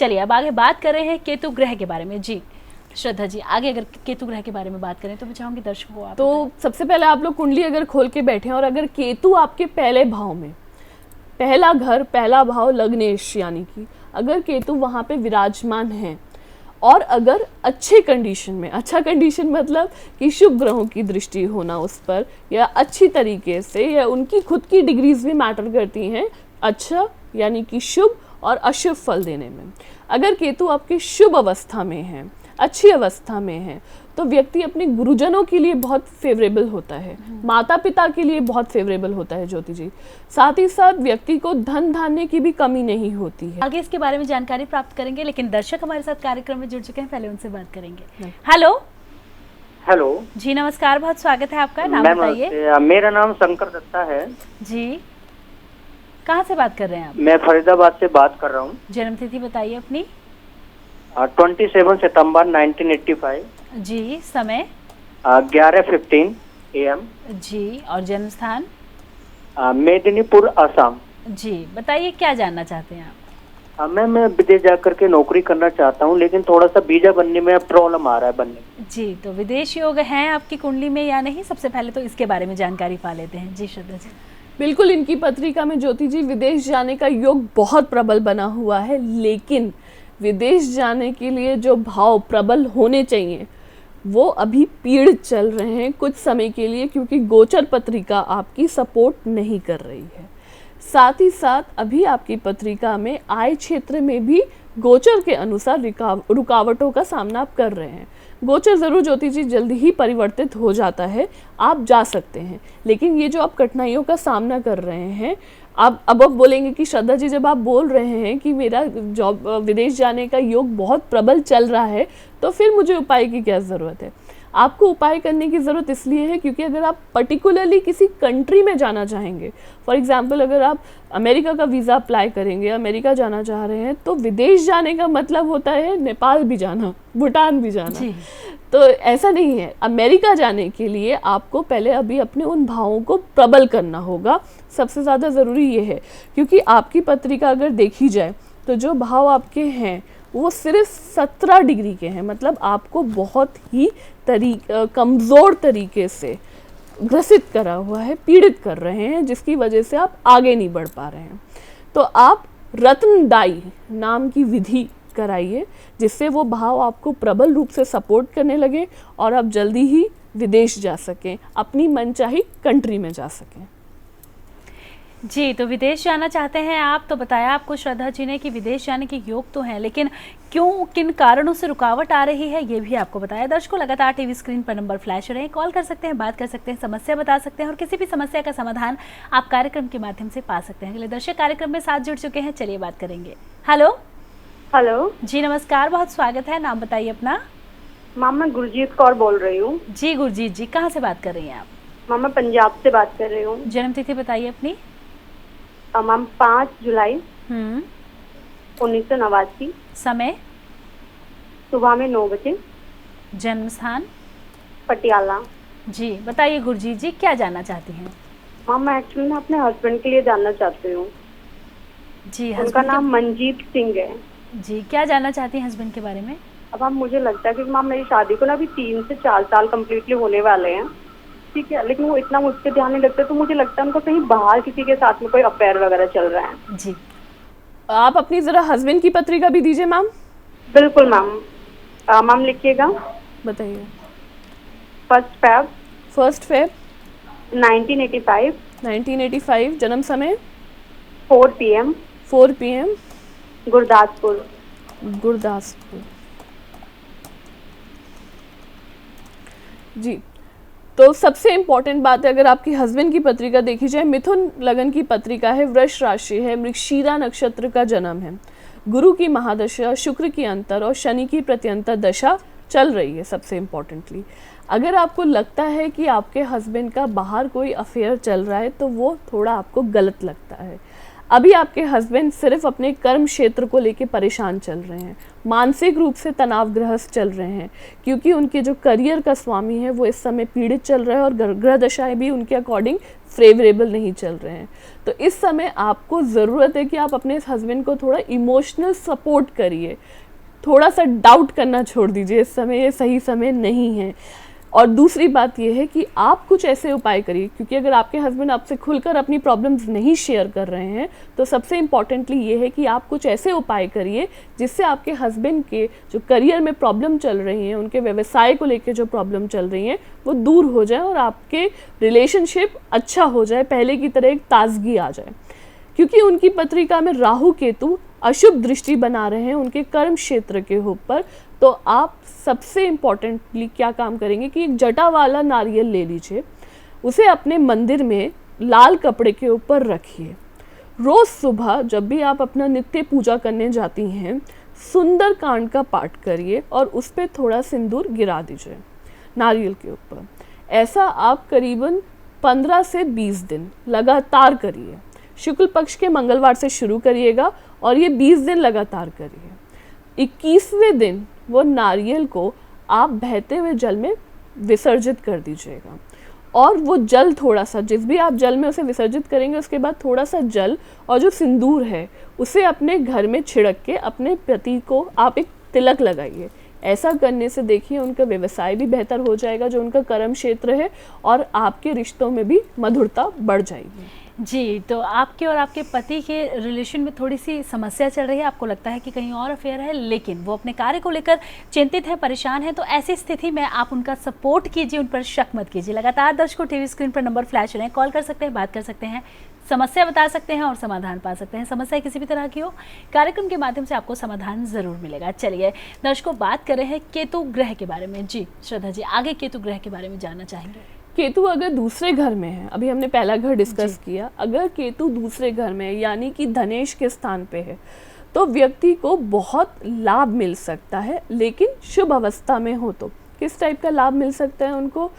चलिए अब आगे बात कर रहे हैं केतु ग्रह के बारे में। जी श्रद्धा जी, आगे अगर केतु ग्रह के बारे में बात करें तो मैं चाहूंगी दर्शकों को आप तो सबसे पहले आप लोग कुंडली अगर खोल के बैठे हैं और अगर केतु आपके पहले भाव में, पहला घर पहला भाव लग्नेश यानी कि अगर केतु वहाँ पे विराजमान है और अगर अच्छे कंडीशन में, अच्छा कंडीशन मतलब कि शुभ ग्रहों की दृष्टि होना उस पर, या अच्छी तरीके से, या उनकी खुद की डिग्रीज भी मैटर करती हैं अच्छा यानी कि शुभ और अशुभ फल देने में। अगर केतु आपकी शुभ अवस्था में है, अच्छी अवस्था में है, तो व्यक्ति अपने गुरुजनों के लिए बहुत फेवरेबल होता है, माता पिता के लिए बहुत फेवरेबल होता है ज्योति जी। साथ ही साथ व्यक्ति को धन धान्य की भी कमी नहीं होती है। आगे इसके बारे में जानकारी प्राप्त करेंगे, लेकिन दर्शक हमारे साथ कार्यक्रम में जुड़ चुके हैं, पहले उनसे बात करेंगे। हेलो हेलो जी, नमस्कार, बहुत स्वागत है आपका, नाम बताइए। मेरा नाम शंकर दत्ता है जी, कहाँ से बात कर रहे हैं आप? मैं फरीदाबाद से बात कर रहा हूँ। जन्म तिथि बताइए अपनी। 27 सितंबर 1985। जी, समय 11:15 AM। जी, और जन्म स्थान? मेदिनीपुर, असम। जी, बताइए क्या जानना चाहते हैं आप? मैं विदेश जाकर के नौकरी करना चाहता हूँ, लेकिन थोड़ा सा वीजा बनने में प्रॉब्लम आ रहा है बनने में। जी, तो विदेश योग हैं आपकी कुंडली में या नहीं, सबसे पहले तो इसके बारे में जानकारी पा लेते हैं। जी श्रद्धा जी। बिल्कुल, इनकी पत्रिका में ज्योति जी विदेश जाने का योग बहुत प्रबल बना हुआ है, लेकिन विदेश जाने के लिए जो भाव प्रबल होने चाहिए वो अभी पीड़ित चल रहे हैं कुछ समय के लिए, क्योंकि गोचर पत्रिका आपकी सपोर्ट नहीं कर रही है। साथ ही साथ अभी आपकी पत्रिका में आय क्षेत्र में भी गोचर के अनुसार रुकावटों का सामना आप कर रहे हैं। गोचर ज़रूर ज्योति जी जल्दी ही परिवर्तित हो जाता है, आप जा सकते हैं, लेकिन ये जो आप कठिनाइयों का सामना कर रहे हैं, अब बोलेंगे कि श्रद्धा जी जब आप बोल रहे हैं कि मेरा जॉब विदेश जाने का योग बहुत प्रबल चल रहा है, तो फिर मुझे उपाय की क्या ज़रूरत है? आपको उपाय करने की ज़रूरत इसलिए है क्योंकि अगर आप पर्टिकुलरली किसी कंट्री में जाना चाहेंगे, फॉर एग्जांपल अगर आप अमेरिका का वीज़ा अप्लाई करेंगे, अमेरिका जाना चाह रहे हैं, तो विदेश जाने का मतलब होता है नेपाल भी जाना, भूटान भी जाना। तो ऐसा नहीं है। अमेरिका जाने के लिए आपको पहले अभी अपने उन भावों को प्रबल करना होगा, सबसे ज़्यादा ज़रूरी ये है, क्योंकि आपकी पत्रिका अगर देखी जाए तो जो भाव आपके हैं वो सिर्फ 17 डिग्री के हैं, मतलब आपको बहुत ही कमज़ोर तरीके से ग्रसित करा हुआ है, पीड़ित कर रहे हैं, जिसकी वजह से आप आगे नहीं बढ़ पा रहे हैं। तो आप रत्नदाई नाम की विधि कराइए, जिससे वो भाव आपको प्रबल रूप से सपोर्ट करने लगे और आप जल्दी ही विदेश जा सकें, अपनी मनचाही कंट्री में जा सकें। जी, तो विदेश जाना चाहते हैं आप, तो बताया आपको श्रद्धा जी ने कि विदेश जाने के योग तो हैं, लेकिन क्यों, किन कारणों से रुकावट आ रही है ये भी आपको बताया। दर्शकों लगातार टीवी स्क्रीन पर नंबर फ्लैश हो रहे हैं, कॉल कर सकते हैं, बात कर सकते हैं, समस्या बता सकते हैं और किसी भी समस्या का समाधान आप कार्यक्रम के माध्यम से पा सकते हैं। अगले दर्शक कार्यक्रम में साथ जुड़ चुके हैं, चलिए बात करेंगे। हेलो हेलो जी, नमस्कार, बहुत स्वागत है, नाम बताइए अपना। मैम मैं गुरजीत कौर बोल रही हूँ। जी गुरजीत जी, कहाँ से बात कर रही हैं आप? मैम मैं पंजाब से बात कर रही हूँ। जन्म तिथि बताइए अपनी। मैम 5 जुलाई 1989। समय सुबह में 9 बजे। जन्म स्थान पटियाला। जी, बताइए गुरजीत जी क्या जानना चाहती हैं? मैम मैं एक्चुअली ना अपने हस्बैंड के लिए जानना चाहती हूँ। जी, उनका नाम मनजीत सिंह है। जी, क्या जानना चाहती हैं हस्बैंड के बारे में? अब मैम मुझे लगता है कि मैम मेरी शादी को ना अभी 3 से 4 साल कम्प्लीटली होने वाले हैं, ठीक है, लेकिन वो इतना मुझ पर ध्यान नहीं रखते, तो मुझे लगता है उनको कहीं बाहर किसी के साथ में कोई अफेयर वगैरह चल रहा है। जी, आप अपनी ज़रा हस्बैंड की पत्रिका भी दीजिए मैम। बिल्कुल मैम। मैम लिखिएगा। बताइए। 1 फेब 1985। 1985। जन्म समय 4 PM। गुरदासपुर। जी, तो सबसे इम्पॉर्टेंट बात है, अगर आपकी हस्बैंड की पत्रिका देखी जाए, मिथुन लगन की पत्रिका है, वृष राशि है, मृगशीरा नक्षत्र का जन्म है, गुरु की महादशा, शुक्र की अंतर और शनि की प्रत्यंतर दशा चल रही है। सबसे इम्पॉर्टेंटली अगर आपको लगता है कि आपके हस्बैंड का बाहर कोई अफेयर चल रहा है, तो वो थोड़ा आपको गलत लगता है। अभी आपके हस्बैंड सिर्फ अपने कर्म क्षेत्र को लेके परेशान चल रहे हैं, मानसिक रूप से तनावग्रस्त चल रहे हैं, क्योंकि उनके जो करियर का स्वामी है वो इस समय पीड़ित चल रहा है और ग्रह दशाएं भी उनके अकॉर्डिंग फेवरेबल नहीं चल रहे हैं। तो इस समय आपको ज़रूरत है कि आप अपने हस्बैंड को थोड़ा इमोशनल सपोर्ट करिए, थोड़ा सा डाउट करना छोड़ दीजिए, इस समय ये सही समय नहीं है। और दूसरी बात ये है कि आप कुछ ऐसे उपाय करिए, क्योंकि अगर आपके हस्बैंड आपसे खुलकर अपनी प्रॉब्लम्स नहीं शेयर कर रहे हैं तो सबसे इम्पॉर्टेंटली ये है कि आप कुछ ऐसे उपाय करिए जिससे आपके हस्बैंड के जो करियर में प्रॉब्लम चल रही हैं, उनके व्यवसाय को लेकर जो प्रॉब्लम चल रही हैं वो दूर हो जाए और आपके रिलेशनशिप अच्छा हो जाए, पहले की तरह एक ताजगी आ जाए। क्योंकि उनकी पत्रिका में राहु केतु अशुभ दृष्टि बना रहे हैं उनके कर्म क्षेत्र के ऊपर, तो आप सबसे इम्पॉर्टेंटली क्या काम करेंगे कि एक जटा वाला नारियल ले लीजिए, उसे अपने मंदिर में लाल कपड़े के ऊपर रखिए। रोज़ सुबह जब भी आप अपना नित्य पूजा करने जाती हैं, सुंदर कांड का पाठ करिए और उस पर थोड़ा सिंदूर गिरा दीजिए नारियल के ऊपर। ऐसा आप करीबन 15 से 20 दिन लगातार करिए। शुक्ल पक्ष के मंगलवार से शुरू करिएगा और ये 20 दिन लगातार करिए। 21वें दिन वो नारियल को आप बहते हुए जल में विसर्जित कर दीजिएगा और वो जल थोड़ा सा, जिस भी आप जल में उसे विसर्जित करेंगे उसके बाद थोड़ा सा जल और जो सिंदूर है उसे अपने घर में छिड़क के अपने पति को आप एक तिलक लगाइए। ऐसा करने से देखिए उनका व्यवसाय भी बेहतर हो जाएगा, जो उनका कर्म क्षेत्र है, और आपके रिश्तों में भी मधुरता बढ़ जाएगी। जी, तो आपके और आपके पति के रिलेशन में थोड़ी सी समस्या चल रही है, आपको लगता है कि कहीं और अफेयर है, लेकिन वो अपने कार्य को लेकर चिंतित है, परेशान है, तो ऐसी स्थिति में आप उनका सपोर्ट कीजिए, उन पर शक मत कीजिए। लगातार दर्शकों टीवी स्क्रीन पर नंबर फ्लैश हो रहे हैं, कॉल कर सकते हैं, बात कर सकते हैं, समस्या बता सकते हैं और समाधान पा सकते हैं। समस्या किसी भी तरह की हो, कार्यक्रम के माध्यम से आपको समाधान जरूर मिलेगा। चलिए दर्शकों, बात कर रहे हैं केतु ग्रह के बारे में। जी श्रद्धा जी, आगे केतु ग्रह के बारे में जानना चाहेंगे। केतु अगर दूसरे घर में है, अभी हमने पहला घर डिस्कस किया, अगर केतु दूसरे घर में है यानी कि धनेश के स्थान पे है तो व्यक्ति को बहुत लाभ मिल सकता है, लेकिन शुभ अवस्था में हो तो किस टाइप का लाभ मिल सकता है उनको?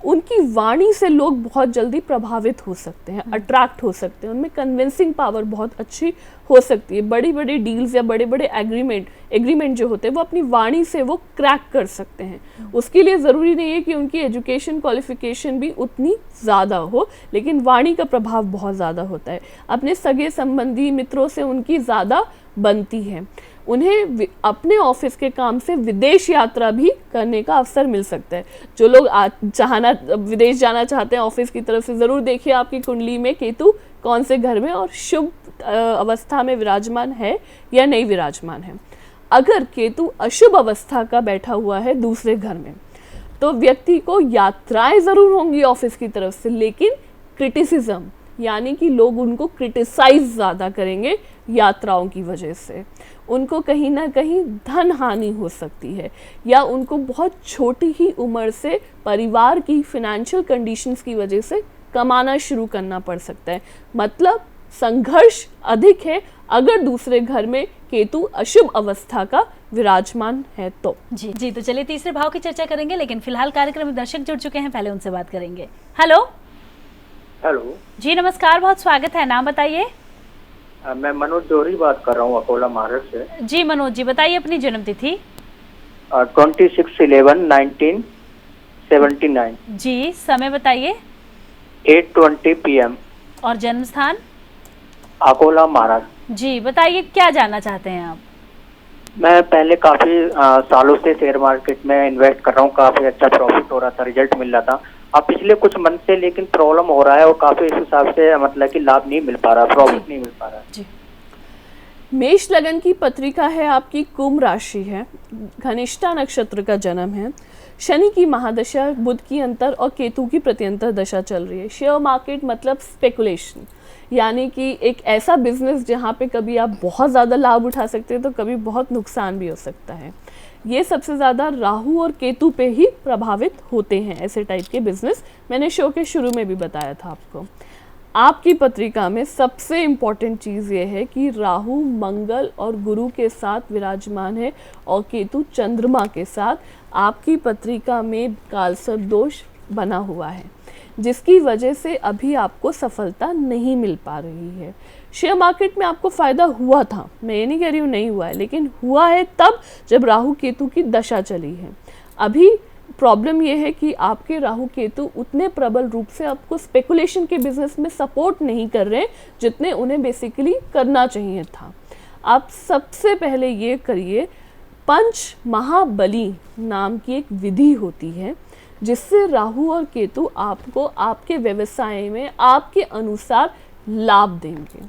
उनकी वाणी से लोग बहुत जल्दी प्रभावित हो सकते हैं, अट्रैक्ट हो सकते हैं, उनमें कन्विंसिंग पावर बहुत अच्छी हो सकती है। बड़ी बड़ी डील्स या बड़े बड़े एग्रीमेंट जो होते हैं वो अपनी वाणी से वो क्रैक कर सकते हैं। उसके लिए ज़रूरी नहीं है कि उनकी एजुकेशन क्वालिफिकेशन भी उतनी ज़्यादा हो, लेकिन वाणी का प्रभाव बहुत ज़्यादा होता है। अपने सगे संबंधी मित्रों से उनकी ज़्यादा बनती है। उन्हें अपने ऑफिस के काम से विदेश यात्रा भी करने का अवसर मिल सकता है। जो लोग विदेश जाना चाहते हैं ऑफिस की तरफ से, ज़रूर देखिए आपकी कुंडली में केतु कौन से घर में और शुभ अवस्था में विराजमान है या नहीं विराजमान है। अगर केतु अशुभ अवस्था का बैठा हुआ है दूसरे घर में तो व्यक्ति को यात्राएं ज़रूर होंगी ऑफिस की तरफ से, लेकिन क्रिटिसिज्म यानी कि लोग उनको क्रिटिसाइज ज़्यादा करेंगे यात्राओं की वजह से। उनको कहीं ना कहीं धन हानि हो सकती है, या उनको बहुत छोटी ही उम्र से परिवार की फिनेंशियल कंडीशंस की वजह से कमाना शुरू करना पड़ सकता है। मतलब संघर्ष अधिक है अगर दूसरे घर में केतु अशुभ अवस्था का विराजमान है तो। जी, तो चलिए तीसरे भाव की चर्चा करेंगे, लेकिन फिलहाल कार्यक्रम में दर्शक जुड़ चुके हैं, पहले उनसे बात करेंगे। हेलो जी, नमस्कार, बहुत स्वागत है, नाम बताइए। मैं मनोज जोहरी बात कर रहा हूँ, अकोला महाराष्ट्र से। जी मनोज जी, बताइए अपनी जन्म तिथि। 26/11/1979। जी, समय बताइए। 8:20 PM। और जन्म स्थान? अकोला महाराष्ट्र। जी, बताइए क्या जानना चाहते हैं आप? मैं पहले काफी सालों से शेयर मार्केट में इन्वेस्ट कर रहा हूँ, काफी अच्छा प्रॉफिट हो रहा था, रिजल्ट मिल रहा था। अब पिछले कुछ मंथ से लेकिन प्रॉब्लम हो रहा है और काफी इस हिसाब से मतलब कि लाभ नहीं मिल पा रहा, प्रॉफिट नहीं मिल पा रहा जी। मेष लगन की पत्रिका है आपकी, कुंभ राशि है, घनिष्ठा नक्षत्र का जन्म है, शनि की महादशा, बुध की अंतर और केतु की प्रत्यंतर दशा चल रही है। शेयर मार्केट मतलब स्पेकुलेशन, यानी कि एक ऐसा बिजनेस जहाँ पे कभी आप बहुत ज़्यादा लाभ उठा सकते हैं तो कभी बहुत नुकसान भी हो सकता है। ये सबसे ज़्यादा राहु और केतु पे ही प्रभावित होते हैं ऐसे टाइप के बिजनेस। मैंने शो के शुरू में भी बताया था आपको। आपकी पत्रिका में सबसे इम्पॉर्टेंट चीज़ ये है कि राहु मंगल और गुरु के साथ विराजमान है और केतु चंद्रमा के साथ। आपकी पत्रिका में कालसर्प दोष बना हुआ है, जिसकी वजह से अभी आपको सफलता नहीं मिल पा रही है। शेयर मार्केट में आपको फ़ायदा हुआ था, मैं ये नहीं कह रही हूँ नहीं हुआ है, लेकिन हुआ है तब जब राहु केतु की दशा चली है। अभी प्रॉब्लम ये है कि आपके राहु केतु उतने प्रबल रूप से आपको स्पेकुलेशन के बिजनेस में सपोर्ट नहीं कर रहे जितने उन्हें बेसिकली करना चाहिए था। आप सबसे पहले ये करिए, पंच महाबली नाम की एक विधि होती है जिससे राहु और केतु आपको आपके व्यवसाय में आपके अनुसार लाभ देंगे।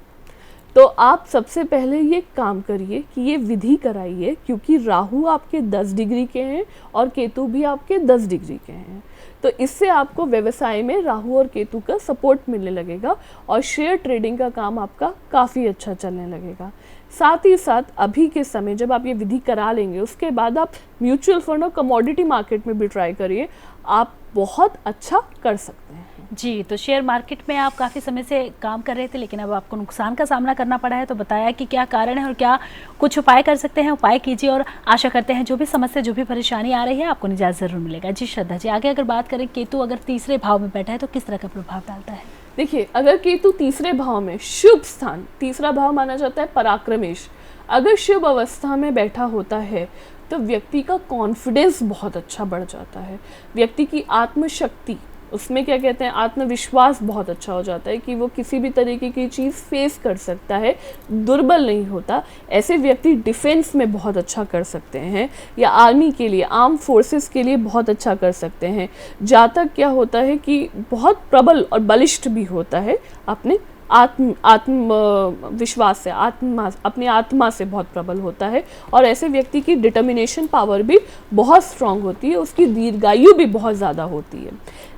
तो आप सबसे पहले ये काम करिए कि ये विधि कराइए, क्योंकि राहु आपके 10 डिग्री के हैं और केतु भी आपके 10 डिग्री के हैं। तो इससे आपको व्यवसाय में राहु और केतु का सपोर्ट मिलने लगेगा और शेयर ट्रेडिंग का काम आपका काफ़ी अच्छा चलने लगेगा। साथ ही साथ अभी के समय जब आप ये विधि करा लेंगे, उसके बाद आप म्यूचुअल फंड और कमोडिटी मार्केट में भी ट्राई करिए, आप बहुत अच्छा कर सकते हैं। जी, तो शेयर मार्केट में आप काफ़ी समय से काम कर रहे थे, लेकिन अब आपको नुकसान का सामना करना पड़ा है, तो बताया कि क्या कारण है और क्या कुछ उपाय कर सकते हैं, उपाय कीजिए और आशा करते हैं जो भी समस्या, जो भी परेशानी आ रही है, आपको निजात ज़रूर मिलेगा। जी श्रद्धा जी, आगे अगर बात करें, केतु अगर तीसरे भाव में बैठा है तो किस तरह का प्रभाव डालता है? देखिए, अगर केतु तीसरे भाव में, शुभ स्थान, तीसरा भाव माना जाता है पराक्रमेश, अगर शुभ अवस्था में बैठा होता है तो व्यक्ति का कॉन्फिडेंस बहुत अच्छा बढ़ जाता है, व्यक्ति की आत्मशक्ति, उसमें क्या कहते हैं, आत्मविश्वास बहुत अच्छा हो जाता है कि वो किसी भी तरीके की चीज़ फेस कर सकता है, दुर्बल नहीं होता। ऐसे व्यक्ति डिफेंस में बहुत अच्छा कर सकते हैं या आर्मी के लिए, आर्म फोर्सेस के लिए बहुत अच्छा कर सकते हैं। जातक क्या होता है कि बहुत प्रबल और बलिष्ठ भी होता है, अपने आत्म विश्वास से, अपनी आत्मा से बहुत प्रबल होता है और ऐसे व्यक्ति की डिटर्मिनेशन पावर भी बहुत स्ट्रांग होती है, उसकी दीर्घायु भी बहुत ज़्यादा होती है।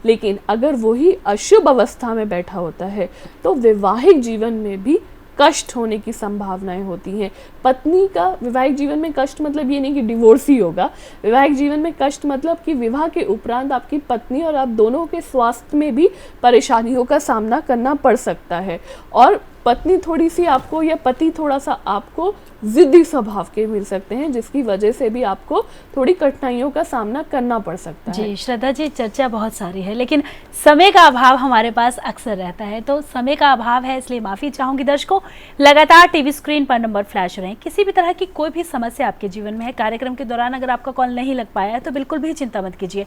लेकिन अगर वही अशुभ अवस्था में बैठा होता है तो वैवाहिक जीवन में भी कष्ट होने की संभावनाएं होती हैं। पत्नी का वैवाहिक जीवन में कष्ट मतलब ये नहीं कि डिवोर्स ही होगा, वैवाहिक जीवन में कष्ट मतलब कि विवाह के उपरांत आपकी पत्नी और आप दोनों के स्वास्थ्य में भी परेशानियों का सामना करना पड़ सकता है और पत्नी थोड़ी सी आपको या पति थोड़ा सा आपको जिद्दी स्वभाव के मिल सकते हैं, जिसकी वजह से भी आपको थोड़ी कठिनाइयों का सामना करना पड़ सकता है। जी श्रद्धा जी, चर्चा बहुत सारी है, लेकिन समय का अभाव हमारे पास अक्सर रहता है, तो समय का अभाव है, इसलिए माफ़ी चाहूँगी दर्शकों। लगातार टीवी स्क्रीन पर नंबर फ्लैश हो रहे हैं, किसी भी तरह की कोई भी समस्या आपके जीवन में है, कार्यक्रम के दौरान अगर आपका कॉल नहीं लग पाया है तो बिल्कुल भी चिंता मत कीजिए,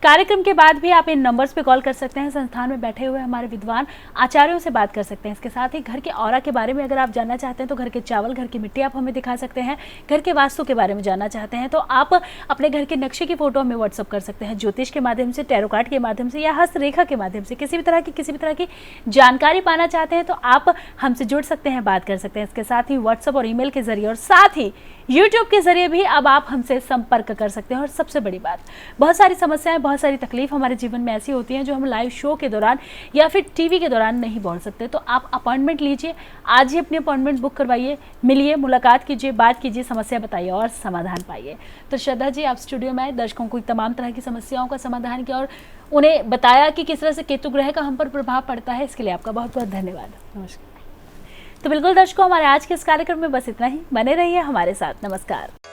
कार्यक्रम के बाद भी आप इन नंबर्स पर कॉल कर सकते हैं। संस्थान में बैठे हुए हमारे विद्वान आचार्यों से बात कर सकते हैं। इसके साथ ही घर के ऑरा के बारे में अगर आप जानना चाहते हैं तो घर के चावल, घर की मिट्टी आप हमें दिखा सकते हैं। घर के वास्तु के बारे में जानना चाहते हैं तो आप अपने घर के नक्शे की फोटो हमें व्हाट्सअप कर सकते हैं। ज्योतिष के माध्यम से, टैरो कार्ड के माध्यम से या हस्तरेखा के माध्यम से किसी भी तरह की जानकारी पाना चाहते हैं तो आप हमसे जुड़ सकते हैं, बात कर सकते हैं। इसके साथ ही व्हाट्सअप और ईमेल के जरिए और साथ ही यूट्यूब के जरिए भी अब आप हमसे संपर्क कर सकते हैं। और सबसे बड़ी बात, बहुत सारी समस्याएं, बहुत सारी तकलीफ हमारे जीवन में ऐसी होती हैं जो हम लाइव शो के दौरान या फिर टीवी के दौरान नहीं बोल सकते, तो आप अपॉइंटमेंट लीजिए, आज ही अपनी अपॉइंटमेंट बुक करवाइए, मिलिए, मुलाकात कीजिए, बात कीजिए, समस्या बताइए और समाधान पाइए। तो श्रद्धा जी, आप स्टूडियो में आए, दर्शकों को तमाम तरह की समस्याओं का समाधान किया और उन्हें बताया कि किस तरह से केतु ग्रह का हम पर प्रभाव पड़ता है। इसके लिए आपका बहुत बहुत धन्यवाद। नमस्कार। तो बिल्कुल दर्शकों, हमारे आज के इस कार्यक्रम में बस इतना ही, बने रहिए हमारे साथ। नमस्कार।